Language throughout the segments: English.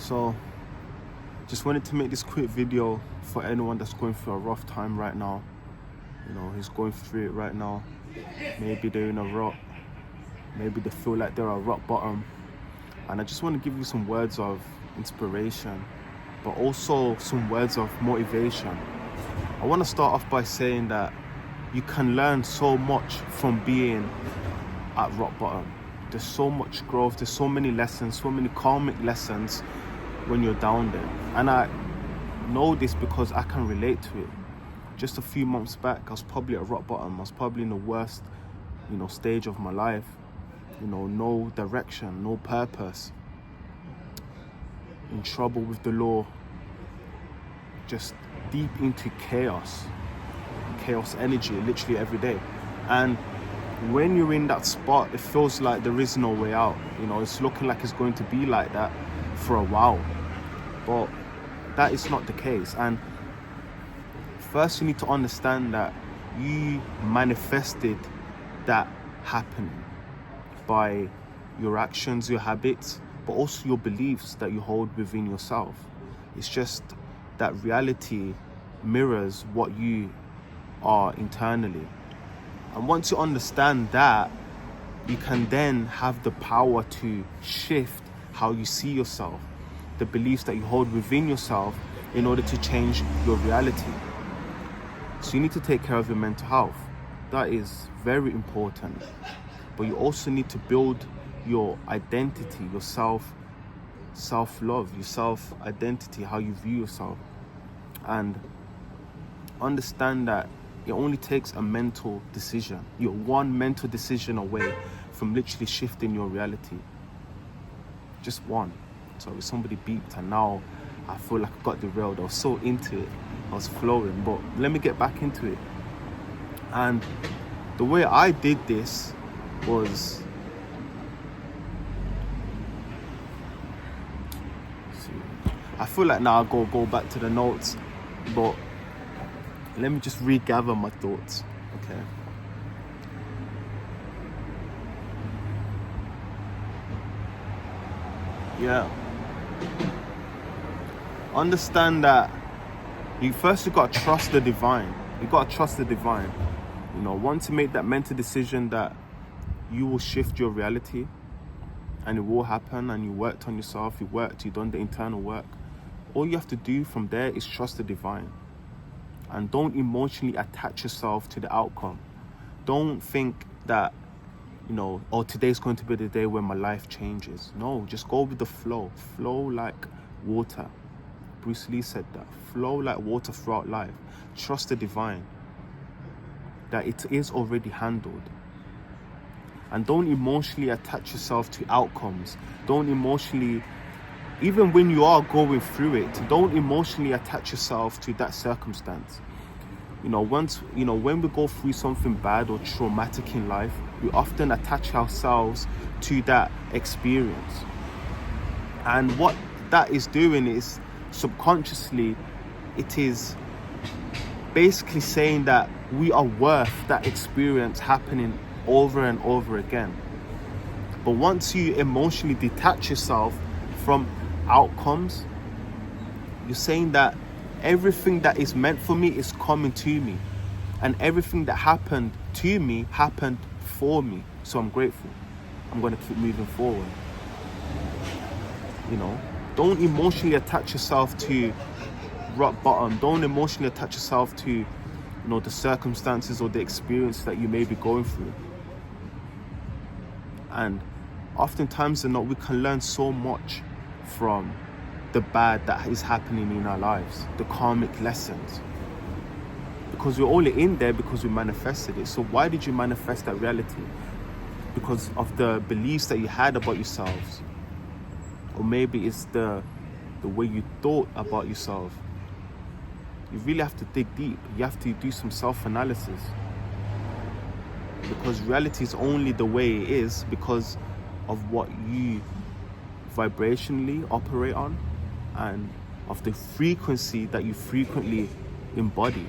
So just wanted to make this quick video for anyone that's going through a rough time right now. Who's going through it right now. Maybe they're in a rut, maybe they feel like they're at rock bottom, and I just want to give you some words of inspiration, but also some words of motivation. I want to start off by saying that you can learn so much from being at rock bottom. There's so much growth, there's so many lessons, so many karmic lessons when you're down there. And I know this because I can relate to it. Just a few months back, I was probably at rock bottom. I was probably in the worst, stage of my life. No direction, no purpose. In trouble with the law. Just deep into chaos energy, literally every day. And when you're in that spot, it feels like there is no way out. It's looking like it's going to be like that for a while, but that is not the case. And first, you need to understand that you manifested that happening by your actions, your habits, but also your beliefs that you hold within yourself. It's just that reality mirrors what you are internally. And once you understand that, you can then have the power to shift how you see yourself, the beliefs that you hold within yourself, in order to change your reality. So you need to take care of your mental health. That is very important. But you also need to build your identity, your self-love, your self-identity, how you view yourself. And understand that it only takes a mental decision. You're one mental decision away from literally shifting your reality. Just one. So somebody beeped and now I feel like I got derailed. I was so into it. I was flowing. But let me get back into it. And the way I did this was... I feel like now I'll go back to the notes, but let me just regather my thoughts, okay? Yeah. Understand that you've got to trust the divine. You got to trust the divine. Once you make that mental decision that you will shift your reality, and it will happen, and you worked on yourself, you've done the internal work, all you have to do from there is trust the divine. And don't emotionally attach yourself to the outcome. Don't think that, today's going to be the day when my life changes. No, just go with the flow. Flow like water. Bruce Lee said that. Flow like water throughout life. Trust the divine, that it is already handled. And don't emotionally attach yourself to outcomes. Don't emotionally, even when you are going through it, don't emotionally attach yourself to that circumstance. When we go through something bad or traumatic in life, we often attach ourselves to that experience. And what that is doing is, subconsciously, it is basically saying that we are worth that experience happening over and over again. But once you emotionally detach yourself from outcomes, you're saying that everything that is meant for me is coming to me, and everything that happened to me happened for me. So I'm grateful. I'm going to keep moving forward. Don't emotionally attach yourself to rock bottom. Don't emotionally attach yourself to the circumstances or the experience that you may be going through. And oftentimes we can learn so much from the bad that is happening in our lives, the karmic lessons. Because we're only in there because we manifested it. So why did you manifest that reality? Because of the beliefs that you had about yourselves. Or maybe it's the way you thought about yourself. You really have to dig deep. You have to do some self-analysis. Because reality is only the way it is because of what you vibrationally operate on, and of the frequency that you frequently embody.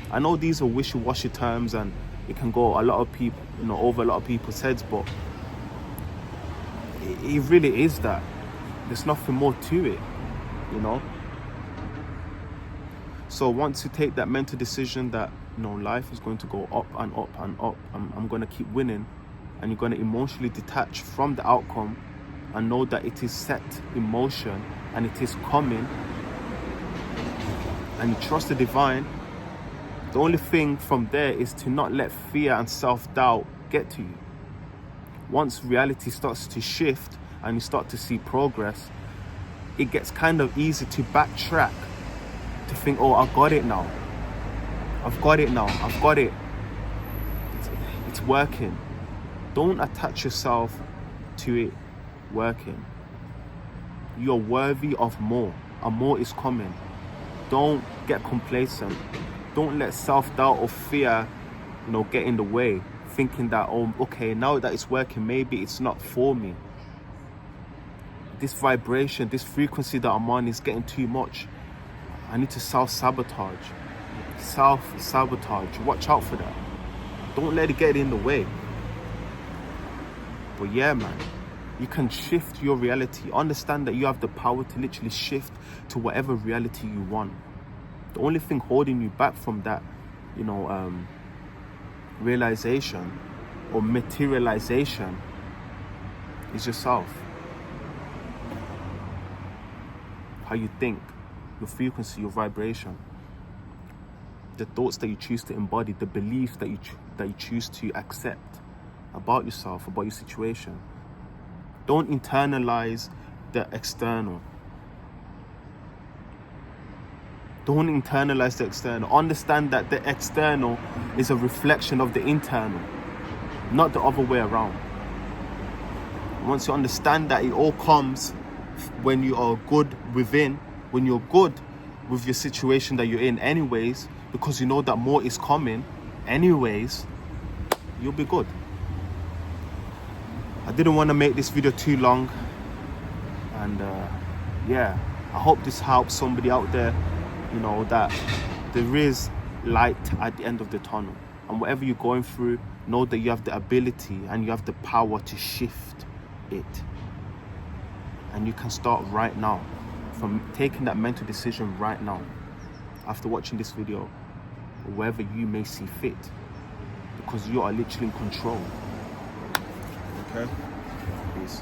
I know these are wishy-washy terms and it can go over a lot of people's heads, but it really is that. There's nothing more to it, you know. So once you take that mental decision that, you know, life is going to go up and up and up, I'm going to keep winning, and you're going to emotionally detach from the outcome and know that it is set in motion and it is coming, and you trust the divine, the only thing from there is to not let fear and self-doubt get to you. Once reality starts to shift and you start to see progress, it gets kind of easy to backtrack, to think, oh, I've got it now. I've got it now. I've got it. It's working. Don't attach yourself to it working. You're worthy of more, and more is coming. Don't get complacent. Don't let self-doubt or fear, you know, get in the way, thinking that, oh, okay, now that it's working, maybe it's not for me. This vibration, this frequency that I'm on is getting too much. I need to self-sabotage. Self-sabotage. Watch out for that. Don't let it get in the way. But yeah, man, you can shift your reality. Understand that you have the power to literally shift to whatever reality you want. The only thing holding you back from that, you know, realization or materialization is yourself. How you think, your frequency, your vibration, the thoughts that you choose to embody, the beliefs that you choose to accept about yourself, about your situation. Don't internalize the external. Don't internalize the external. Understand that the external is a reflection of the internal, not the other way around. Once you understand that it all comes when you are good within, when you're good with your situation that you're in anyways, because you know that more is coming anyways, you'll be good. I didn't want to make this video too long, and yeah, I hope this helps somebody out there, you know, that there is light at the end of the tunnel, and whatever you're going through, know that you have the ability and you have the power to shift it. And you can start right now, from taking that mental decision right now, after watching this video, or wherever you may see fit, because you are literally in control. Okay? Peace.